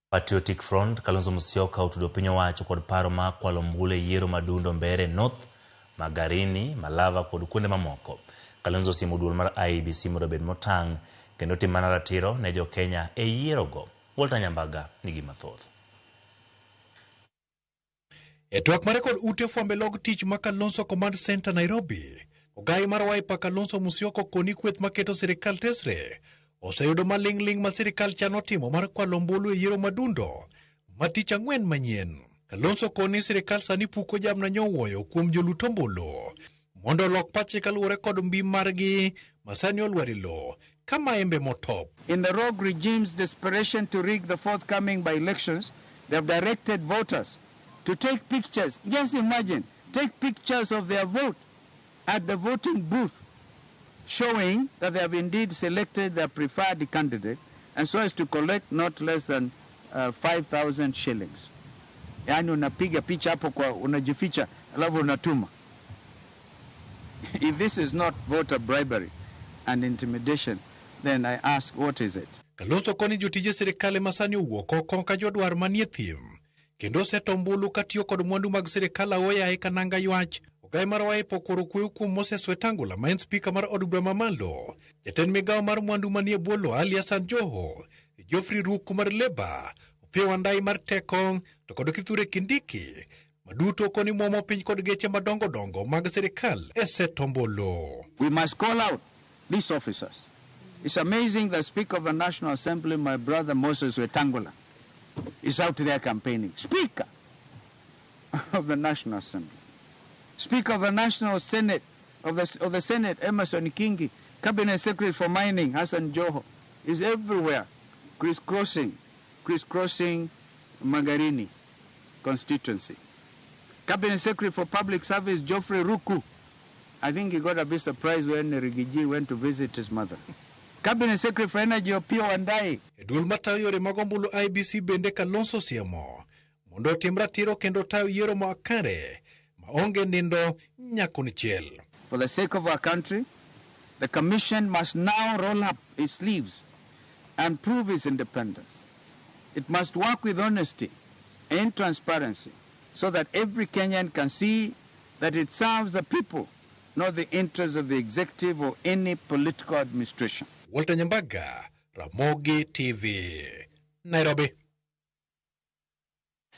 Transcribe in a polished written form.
Patriotic Front Kalonzo Musyoka otudo piny owacho kod paro ma kwalo ombulu e yiero madundo Mbeere North, Magarini, Malava kod kuonde mamoko. Kalonzo siemo duol mar IEBC mondo obed motang' kendo tim mana ratiro ne Jo-Kenya e yierogo. Walter Nyambaga nigi mathoth. E twak mare kod ute fwambe log tich ma Kalonzo Command Center Nairobi, ogai mar Wiper Kalonzo Musyoka koni kweth maketo sirikal tesre oseyudo maling'ling ma sirikal chano timo mar kwalo ombulu e yiero madundo ma tich ang'wen manyien. Kalonzo koni sirikal sani puko jamna nyowuoyo kuom jolut ombulu mondo olok pache kaluwore kod mbi margi masani olwar lo kama embe motop. In the rogue regime's desperation to rig the forthcoming by-elections, they have directed voters to take pictures. Just imagine, take pictures of their vote at the voting booth, showing that they have indeed selected their preferred candidate, and so as to collect not less than 5,000 shillings. Yani unapiga picha hapo kwa unajificha alafu unatuma. If this is not voter bribery and intimidation, then I ask, what is it? Kalonzo koni jotije sirikale masani owuok oko ka jodwar manie thim kendo seto ombulu katiyo kod mwandu mag sirikal aoya e kananga ywach. Ogai mar Wiper okoro kuyo kuom Moses Wetangula ma en spika mar od bura mamalo, jatend migawo mar mwandu manie bwolo Ali Hassan Joho, Geoffrey Ruku mar Leba, Opiyo Wandayi mar Teko to kod Kithure Kindiki maduto koni muomo piny kod geche madongo dongo mag sirikal e seto ombulu. We must call out these officers. It's amazing that Speaker of the National Assembly, my brother Moses Wetangula, is out there campaigning. Speaker of the National Assembly. Speaker of the National Senate, of the Senate, Emerson Kingi, Cabinet Secretary for Mining, Hassan Joho, is everywhere, crisscrossing Magarini constituency. Cabinet Secretary for Public Service, Geoffrey Ruku. I think he got a bit surprised when Rigiji went to visit his mother. Cabinet Secretary for Energy, Opiyo Wandayi. Duol matayo yore mag ombulu IEBC bende Kalonzo siemo mondo otim ratiro kendo tayo yiero makare maonge nindo nyako ni chiel. For the sake of our country, the Commission must now roll up its sleeves and prove its independence. It must work with honesty and transparency so that every Kenyan can see that it serves the people, not the interests of the executive or any political administration. Walter Nyambaga, Ramogi TV, Nairobi.